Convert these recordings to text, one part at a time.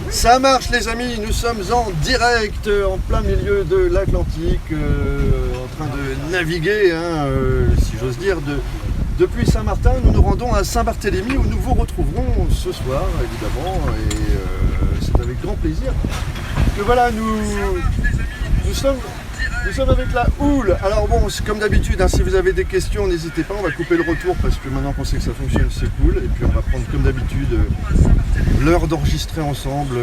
Ça marche les amis, nous sommes en direct, en plein milieu de l'Atlantique, en train de naviguer, si j'ose dire, depuis Saint-Martin. Nous nous rendons à Saint-Barthélemy où nous vous retrouverons ce soir, évidemment, et c'est avec grand plaisir que voilà, nous sommes avec la houle. Alors bon, comme d'habitude, si vous avez des questions, n'hésitez pas, on va couper le retour parce que maintenant qu'on sait que ça fonctionne, c'est cool. Et puis on va prendre comme d'habitude l'heure d'enregistrer ensemble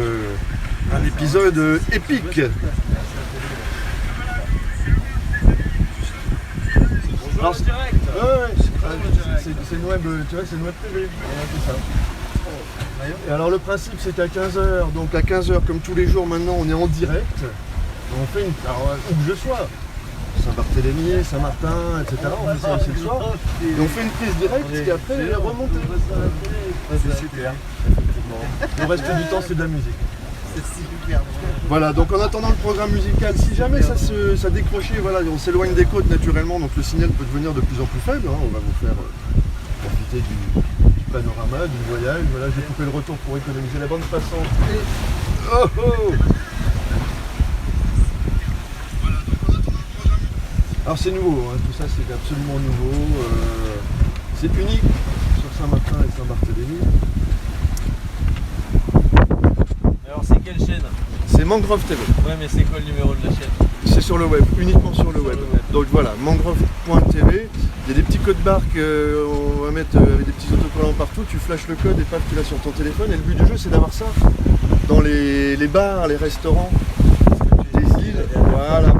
un épisode épique. Alors, c'est une web, tu vois, c'est une web TV. C'est ça. Et alors le principe c'est qu'à 15h, donc à 15h comme tous les jours maintenant on est en direct. On fait une. Alors où que je sois, Saint-Barthélemy, Saint-Martin, etc. On fait ça aussi le soir. Et on fait une prise directe et après elle est remontée. C'est super. Le reste du temps c'est de la musique. C'est super. Voilà, donc en attendant le programme musical, si jamais ça décrochait, voilà, on s'éloigne des côtes naturellement, donc le signal peut devenir de plus en plus faible. On va vous faire profiter du panorama, du voyage. Voilà, j'ai coupé le retour pour économiser la bande passante. Et... Oh oh! Alors c'est nouveau, tout ça c'est absolument nouveau. C'est unique sur Saint-Martin et Saint-Barthélemy. Alors c'est quelle chaîne? C'est Mangrove TV. Ouais, mais c'est quoi le numéro de la chaîne? C'est sur le web, uniquement sur le web. Donc voilà, mangrove.tv. Il y a des petits codes barres qu'on va mettre avec des petits autocollants partout. Tu flashes le code et paf, tu l'as sur ton téléphone. Et le but du jeu, c'est d'avoir ça dans les bars, les restaurants, des îles. Voilà.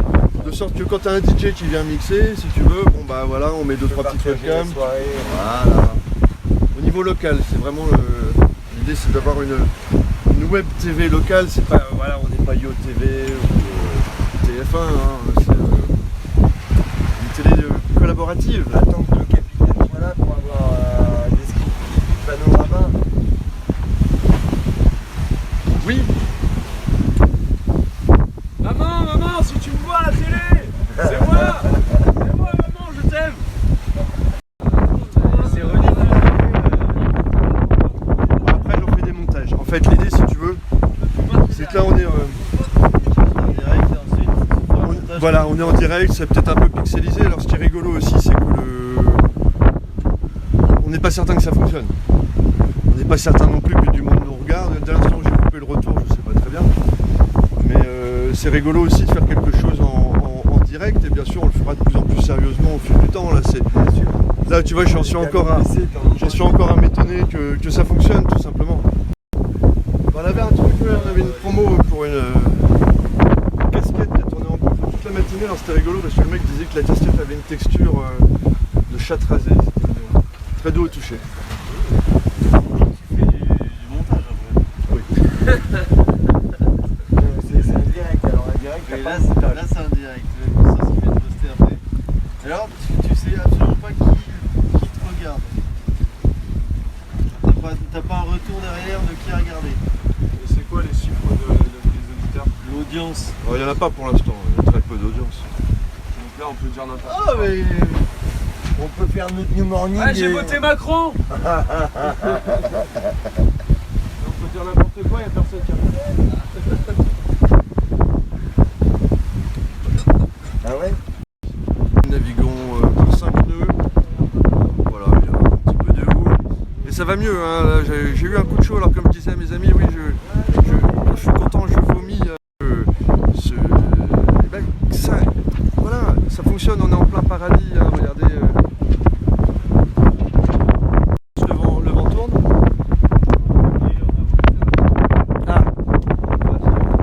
De sorte que quand tu as un DJ qui vient mixer, si tu veux, bon bah voilà, on met 2-3 petites webcams. Voilà. Au niveau local, c'est vraiment l'idée, c'est d'avoir une web TV locale. C'est pas, voilà, on n'est pas Yo TV ou TF1, c'est une télé collaborative. Attends que le capitaine soit là pour avoir des descriptif du panorama. Oui. Maman, si tu me vois à la télé, c'est moi. C'est moi, maman, je t'aime. C'est ridicule. Après, j'en fais des montages. En fait, l'idée, si tu veux, c'est que là, on est En direct et ensuite. voilà, on est en direct. C'est peut-être un peu pixelisé. Alors, ce qui est rigolo aussi, c'est que on n'est pas certain que ça fonctionne. On n'est pas certain non plus que du monde nous regarde. Dès l'instant où j'ai coupé le retour, je sais pas très bien. Mais c'est rigolo aussi de faire quelque chose en direct et bien sûr on le fera de plus en plus sérieusement au fil du temps. Là tu vois, j'en suis encore à m'étonner que ça fonctionne tout simplement. On avait un truc, on avait une promo pour une casquette qui a tourné en boucle toute la matinée. Alors c'était rigolo parce que le mec disait que la casquette avait une texture de chatte rasée. C'était très doux au toucher. Tu fais du montage après. Oui. C'est un direct, alors un direct, Mais là c'est un direct, ça fait de poster après. Alors tu sais absolument pas qui te regarde. T'as pas un retour derrière de qui a regardé. C'est quoi les chiffres des auditeurs? L'audience. Il n'y en a pas pour l'instant, il y a très peu d'audience. Donc là on peut dire n'importe Ah mais... on peut faire notre new morning. Ah, j'ai voté Macron. On peut dire n'importe quoi, il n'y a personne qui a... Ah ouais? Nous naviguons par 5 nœuds. Voilà, il y a un petit peu de houle. Et ça va mieux, là, j'ai eu un coup de chaud, alors comme je disais à mes amis, oui, quand je suis content, je vomis. Voilà, ça fonctionne, on est en plein paradis, regardez. Le vent tourne. Ah,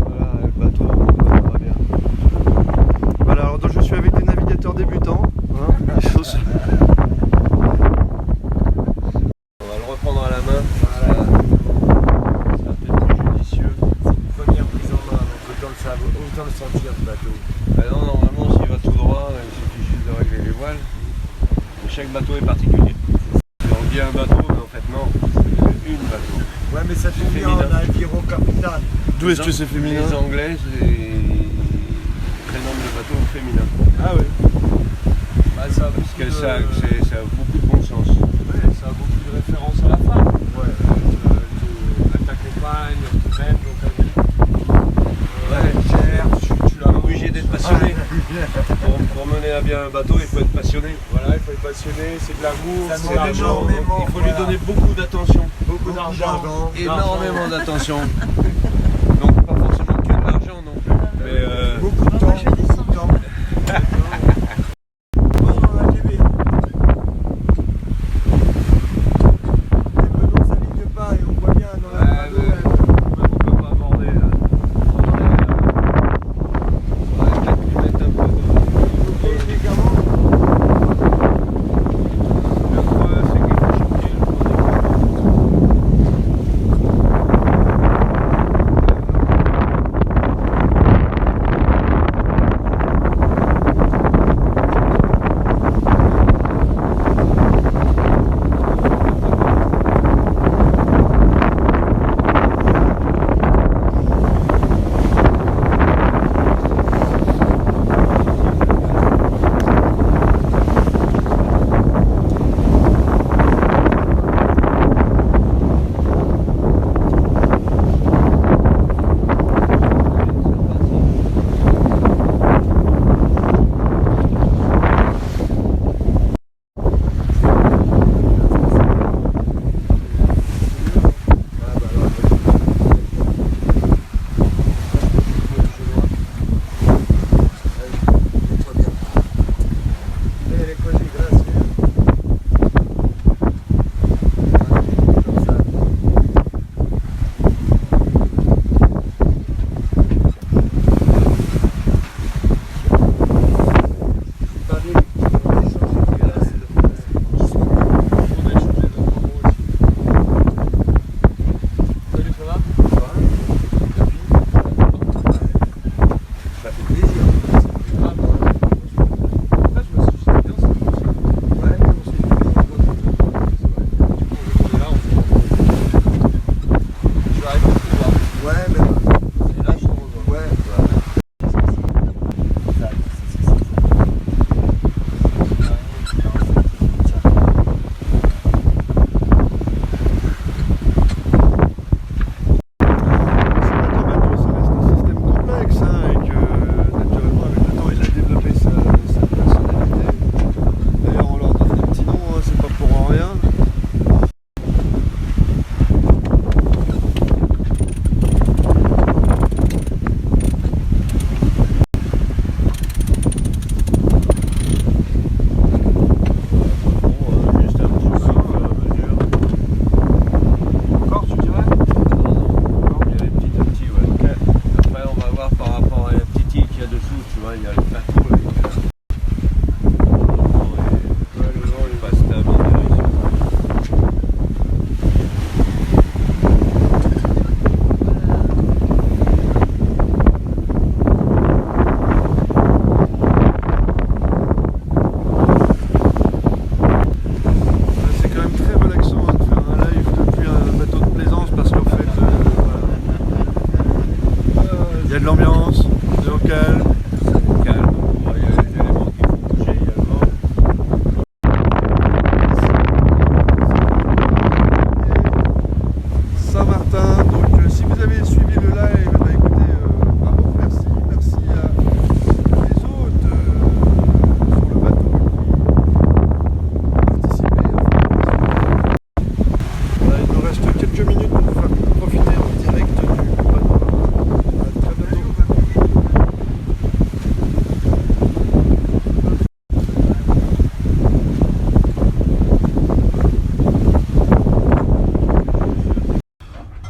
voilà, le bateau va bien. Voilà, alors donc je suis avec des navigateurs débutants. Les choses. On va le reprendre à la main. Voilà. Ça va peut-être plus judicieux. C'est une première prise en main, donc autant le sentir ce bateau. Bah non, normalement s'il va tout droit, il suffit juste de régler les voiles. Mais chaque bateau est particulier. On dit un bateau, mais en fait non, c'est une bateau. Ouais, mais ça tombe bien, féminin. on a un Giro Capital. D'où est-ce que c'est féminin? Les Anglais prénomment le bateau féminin. Ah oui. Bah, ça a parce que ça a beaucoup de bon sens. Ouais, ça a beaucoup de références à la femme. Ouais, attaque les pales, à bien un bateau, il faut être passionné. Voilà, il faut être passionné, c'est de l'amour, Ça c'est de demande l'argent. énormément. Il faut lui donner beaucoup d'attention. Beaucoup d'argent. Énormément d'attention. Donc pas forcément que de l'argent non plus. Mais Beaucoup de temps. Beaucoup de temps. Bon, on va arriver. Les penons s'alignent pas et on voit bien dans la radeau. on peut pas aborder là. Faudrait peut-être lui mettre un peu de. Le creux, c'est qu'il faut changer le creux des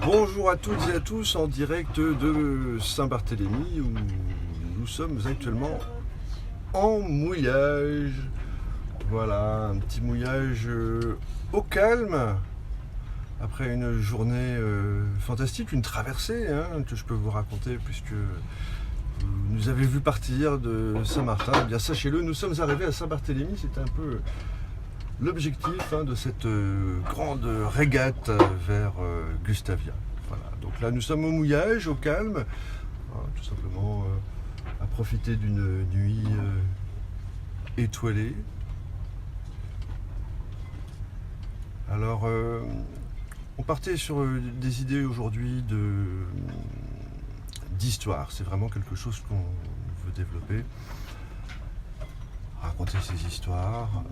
Bonjour à toutes et à tous en direct de Saint-Barthélemy où nous sommes actuellement en mouillage. Voilà, un petit mouillage au calme après une journée fantastique, une traversée que je peux vous raconter puisque vous nous avez vu partir de Saint-Martin. Eh bien sachez-le, nous sommes arrivés à Saint-Barthélemy, c'était un peu l'objectif de cette grande régate vers Gustavia. Voilà. Donc là nous sommes au mouillage, au calme, tout simplement à profiter d'une nuit étoilée. Alors on partait sur des idées aujourd'hui d'histoire, c'est vraiment quelque chose qu'on veut développer. raconter ces histoires.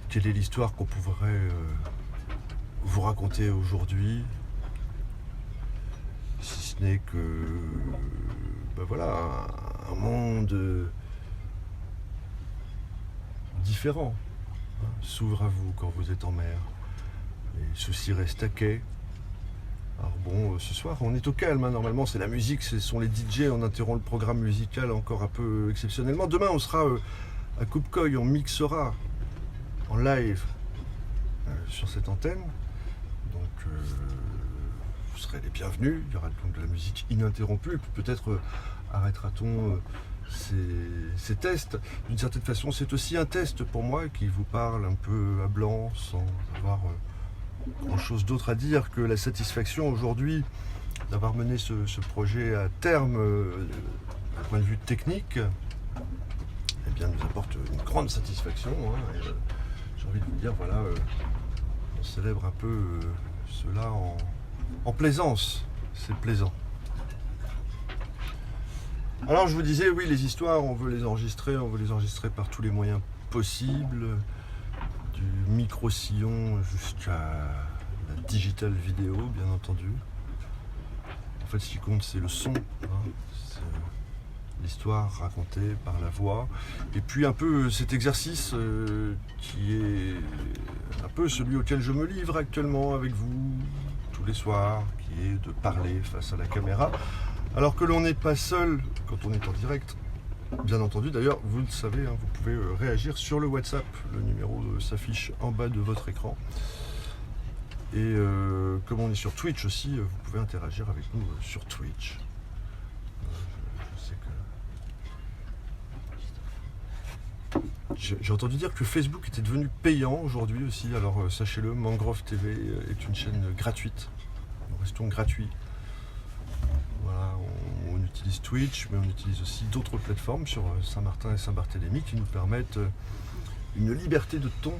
Quelle est l'histoire qu'on pourrait vous raconter aujourd'hui, si ce n'est que ben voilà, un monde différent s'ouvre à vous quand vous êtes en mer. Les soucis restent à quai. Alors bon, ce soir on est au calme, hein. Normalement c'est la musique, ce sont les DJ, on interrompt le programme musical encore un peu exceptionnellement. Demain on sera à Coupcoy, on mixera en live sur cette antenne. Donc vous serez les bienvenus, il y aura donc de la musique ininterrompue, et puis peut-être arrêtera-t-on ces tests. D'une certaine façon c'est aussi un test pour moi qui vous parle un peu à blanc, sans avoir grand chose d'autre à dire que la satisfaction aujourd'hui d'avoir mené ce projet à terme d'un point de vue technique, eh bien nous apporte une grande satisfaction, hein, et, j'ai envie de vous dire, voilà, on célèbre un peu cela en plaisance, c'est plaisant. Alors je vous disais, oui, les histoires, on veut les enregistrer par tous les moyens possibles, du micro-sillon jusqu'à la digital vidéo, bien entendu. En fait, ce qui compte, c'est le son, hein, c'est l'histoire racontée par la voix. Et puis un peu cet exercice qui est un peu celui auquel je me livre actuellement avec vous tous les soirs, qui est de parler face à la caméra. Alors que l'on n'est pas seul quand on est en direct. Bien entendu, d'ailleurs, vous le savez, hein, vous pouvez réagir sur le WhatsApp. Le numéro s'affiche en bas de votre écran. Et comme on est sur Twitch aussi, vous pouvez interagir avec nous sur Twitch. Je sais que... J'ai entendu dire que Facebook était devenu payant aujourd'hui aussi. Alors sachez-le, Mangrove TV est une chaîne gratuite. Nous restons gratuits. Voilà, on utilise Twitch, mais on utilise aussi d'autres plateformes sur Saint-Martin et Saint-Barthélemy qui nous permettent une liberté de ton,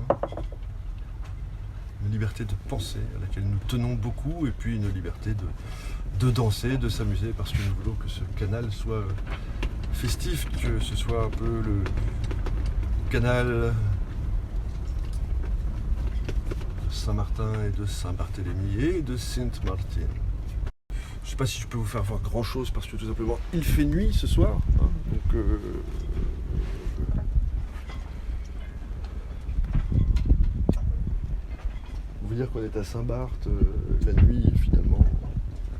hein, une liberté de penser à laquelle nous tenons beaucoup, et puis une liberté de danser, de s'amuser, parce que nous voulons que ce canal soit festif, que ce soit un peu le canal de Saint-Martin et de Saint-Barthélemy et de Sainte-Martine. Je ne sais pas si je peux vous faire voir grand chose parce que tout simplement il fait nuit ce soir, hein, donc vous dire qu'on est à Saint-Barth, la nuit finalement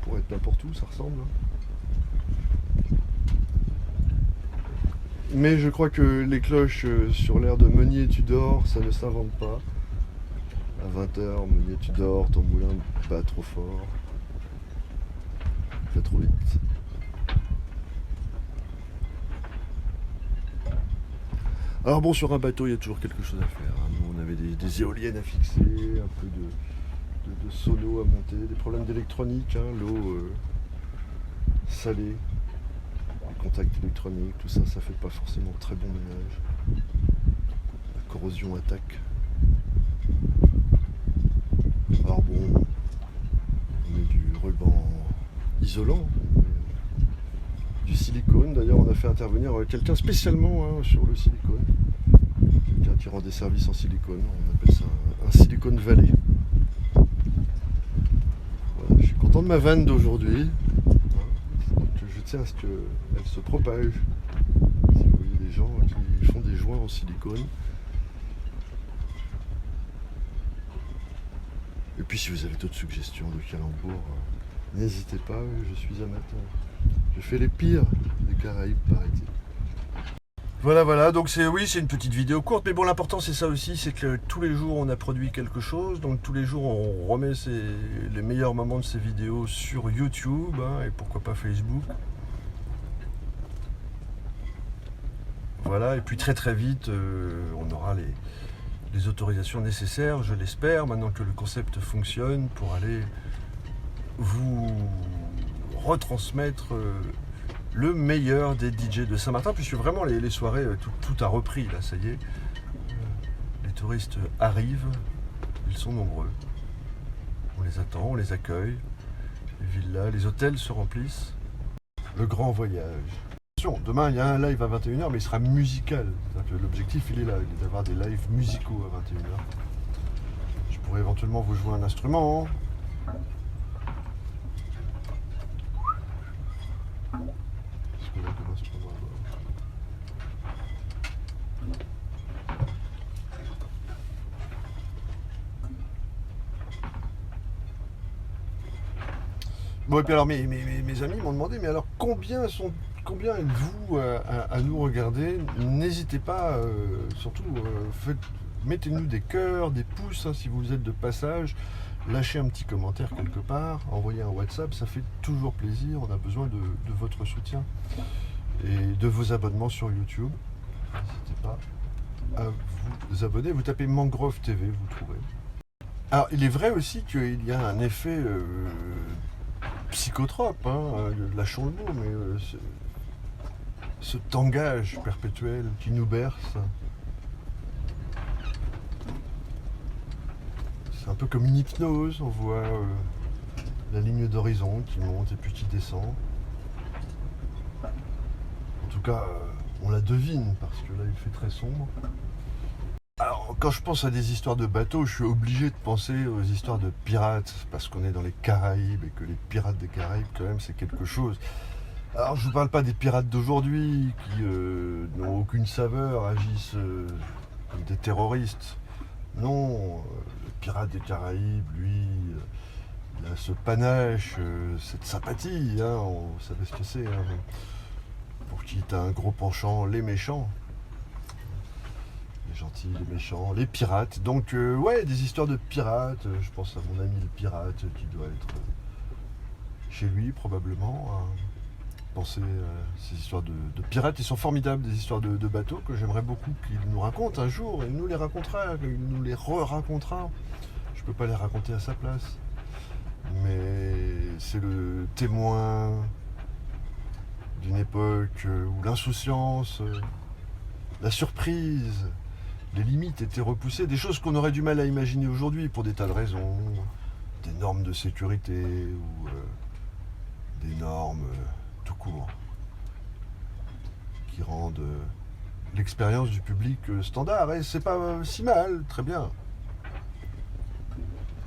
pour être n'importe où ça ressemble, hein. Mais je crois que les cloches sur l'air de Meunier tu dors, ça ne s'invente pas. À 20h, Meunier tu dors, ton moulin bat trop fort. Fait trop vite. Alors bon, sur un bateau, il y a toujours quelque chose à faire, hein. Nous, on avait des éoliennes à fixer, un peu de sono à monter, des problèmes d'électronique, hein, l'eau salée, les contacts électroniques, tout ça, ça fait pas forcément très bon ménage. La corrosion attaque. Alors bon, on met du ruban isolant, du silicone. D'ailleurs, on a fait intervenir quelqu'un spécialement, hein, sur le silicone. Quelqu'un qui rend des services en silicone. On appelle ça un silicone valley. Voilà, je suis content de ma vanne d'aujourd'hui. Je tiens à ce qu'elle se propage. Si vous voyez des gens qui font des joints en silicone. Et puis si vous avez d'autres suggestions de calembours, n'hésitez pas, je suis amateur. Je fais les pires des Caraïbes, paraît-il. Voilà, donc c'est une petite vidéo courte, mais bon, l'important c'est ça aussi, c'est que tous les jours on a produit quelque chose, donc tous les jours on remet les meilleurs moments de ces vidéos sur YouTube, hein, et pourquoi pas Facebook. Voilà, et puis très vite, on aura les autorisations nécessaires, je l'espère, maintenant que le concept fonctionne, pour aller vous retransmettre le meilleur des DJ de Saint-Martin, puisque vraiment les soirées, tout a repris, là, ça y est. Les touristes arrivent, ils sont nombreux. On les attend, on les accueille. Les villas, les hôtels se remplissent. Le grand voyage. attention, demain il y a un live à 21h, mais il sera musical. C'est-à-dire que l'objectif, il est là, il est d'avoir des lives musicaux à 21h. Je pourrais éventuellement vous jouer un instrument. Qu'est-ce qu'on a comme instrument là-bas? Bon, et puis alors mes amis m'ont demandé, mais alors combien êtes-vous à nous regarder? N'hésitez pas, surtout, mettez-nous des cœurs, des pouces, hein, si vous êtes de passage. Lâchez un petit commentaire quelque part, envoyez un WhatsApp, ça fait toujours plaisir. On a besoin de votre soutien et de vos abonnements sur YouTube. N'hésitez pas à vous abonner. Vous tapez Mangrove TV, vous trouverez. Alors, il est vrai aussi qu'il y a un effet psychotrope, hein, lâchons le mot, mais ce tangage perpétuel qui nous berce. C'est un peu comme une hypnose, on voit la ligne d'horizon qui monte et puis qui descend. En tout cas, on la devine parce que là il fait très sombre. Alors, quand je pense à des histoires de bateaux, je suis obligé de penser aux histoires de pirates, parce qu'on est dans les Caraïbes et que les pirates des Caraïbes, quand même, c'est quelque chose. Alors, je vous parle pas des pirates d'aujourd'hui, qui n'ont aucune saveur, agissent comme des terroristes. Non, le pirate des Caraïbes, lui, il a ce panache, cette sympathie, hein, vous savez ce que c'est, hein, pour qui tu as un gros penchant, les méchants. Les gentils, les méchants, les pirates. Donc, ouais, des histoires de pirates. Je pense à mon ami le pirate qui doit être chez lui, probablement. Hein. Pensez à ces histoires de pirates. Ils sont formidables, des histoires de bateaux que j'aimerais beaucoup qu'il nous raconte un jour. Il nous les racontera, il nous les re-racontera. Je peux pas les raconter à sa place. Mais c'est le témoin d'une époque où l'insouciance, la surprise, les limites étaient repoussées, des choses qu'on aurait du mal à imaginer aujourd'hui pour des tas de raisons, des normes de sécurité ou des normes tout court qui rendent l'expérience du public standard. Et c'est pas si mal, très bien.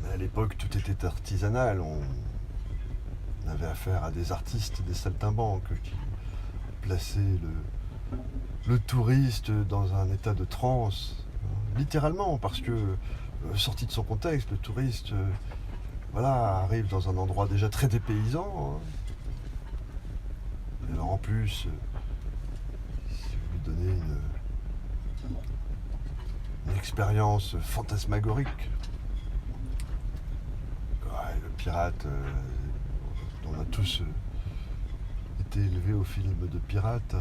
Mais à l'époque, tout était artisanal. On avait affaire à des artistes, des saltimbanques qui plaçaient le touriste dans un état de transe, littéralement, parce que, sorti de son contexte, le touriste voilà, arrive dans un endroit déjà très dépaysant. Et alors en plus, si vous lui donnez une expérience fantasmagorique, ouais, le pirate, on a tous été élevés au film de pirates.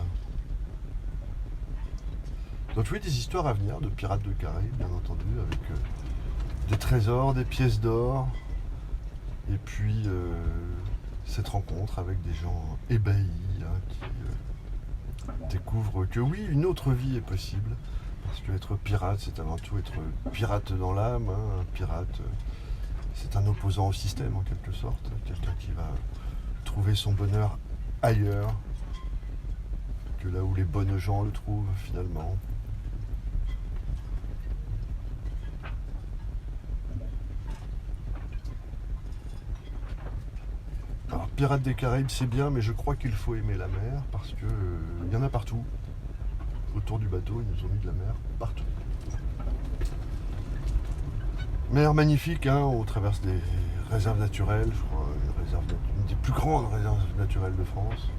Donc oui, des histoires à venir de pirates de Caraïbes, bien entendu, avec des trésors, des pièces d'or, et puis cette rencontre avec des gens ébahis, hein, qui découvrent que oui, une autre vie est possible, parce qu'être pirate, c'est avant tout être pirate dans l'âme, hein. Un pirate, c'est un opposant au système, en quelque sorte, quelqu'un qui va trouver son bonheur ailleurs que là où les bonnes gens le trouvent, finalement. Alors, Pirates des Caraïbes, c'est bien, mais je crois qu'il faut aimer la mer, parce que y en a partout. Autour du bateau, ils nous ont mis de la mer partout. Mer magnifique, hein, on traverse des réserves naturelles, je crois, une des plus grandes réserves naturelles de France.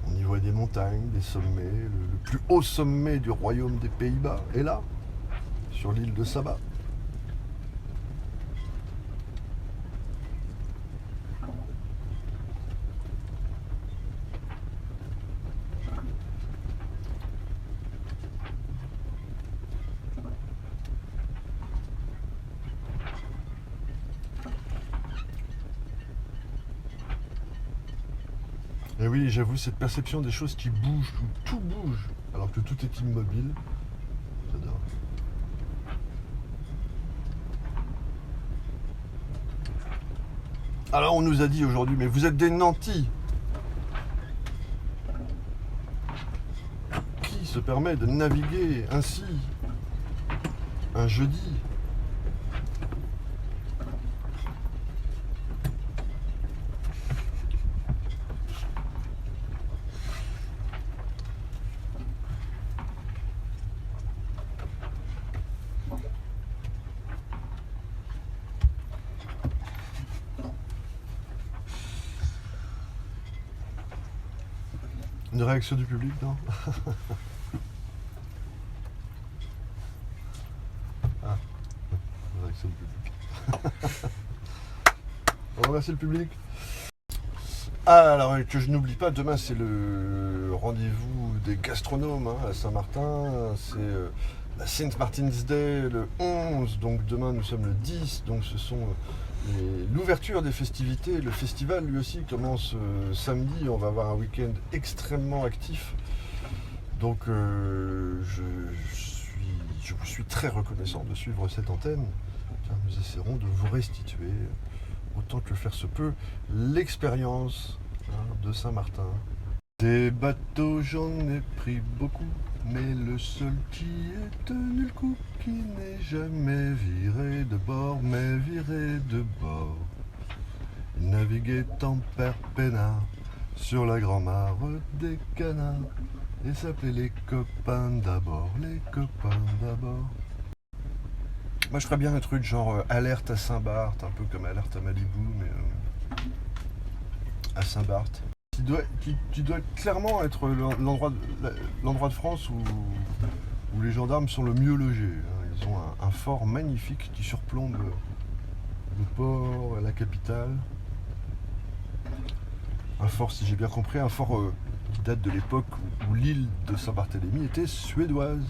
On y voit des montagnes, des sommets, le plus haut sommet du royaume des Pays-Bas est là, sur l'île de Saba. Et oui, j'avoue, cette perception des choses qui bougent, où tout bouge, alors que tout est immobile, j'adore. Alors on nous a dit aujourd'hui, mais vous êtes des nantis. permet de naviguer ainsi un jeudi. Une réaction du public, non? Ah, une réaction du public. On remercie le public. Ah, alors que je n'oublie pas, demain c'est le rendez-vous des gastronomes à Saint-Martin. C'est la Saint Martin's Day le 11, donc demain nous sommes le 10, donc ce sont l'ouverture des festivités. Le festival lui aussi commence samedi, on va avoir un week-end extrêmement actif. Donc je vous suis très reconnaissant de suivre cette antenne, car nous essaierons de vous restituer, autant que faire se peut, l'expérience de Saint-Martin. Des bateaux j'en ai pris beaucoup, mais le seul qui ait tenu le coup, qui n'est jamais viré de bord, mais viré de bord. Il naviguait en perpénard sur la grand-mare des canards, et s'appelait les copains d'abord, les copains d'abord. Moi je ferais bien un truc genre alerte à Saint-Barth, un peu comme alerte à Malibu, mais à Saint-Barth. Qui doit clairement être l'endroit de France où les gendarmes sont le mieux logés. Ils ont un fort magnifique qui surplombe le port, la capitale. Un fort, si j'ai bien compris, un fort qui date de l'époque où l'île de Saint-Barthélemy était suédoise.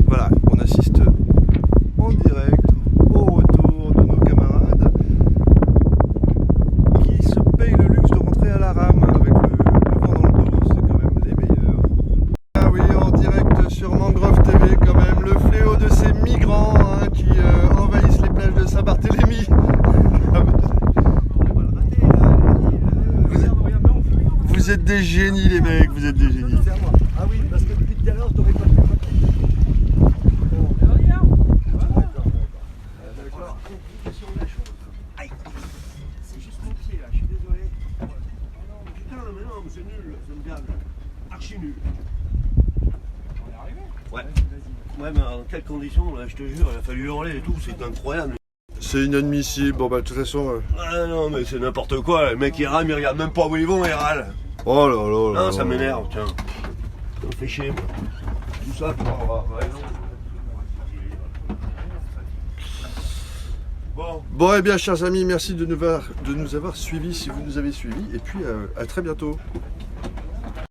Voilà, on assiste en direct au retour de nos camarades qui se payent le luxe de rentrer à la rame avec le vent dans le dos, c'est quand même les meilleurs. Ah oui, en direct sur Mangrove TV quand même, le fléau de ces migrants qui envahissent les plages de Saint-Barthélemy. Vous êtes des génies les mecs, vous êtes des génies. Ah oui, parce que depuis tout à l'heure, je t'aurais pas pu le c'est juste mon pied là, je suis désolé. Putain, mais non, mais c'est nul, ça me gave. Archi nul. On est arrivé. Ouais. Ouais, mais dans quelles conditions, là, je te jure, il a fallu hurler et tout, c'est incroyable. C'est inadmissible, bon bah de toute façon... Ah non, mais c'est n'importe quoi, le mec il rame, il regarde même pas où ils vont, il râle. Oh là là là. Non, ça m'énerve, tiens. Ça me fait chier, moi. Tout ça pour avoir raison. Bon. Bon, eh bien, chers amis, merci de nous avoir suivis si vous nous avez suivis. Et puis, à très bientôt.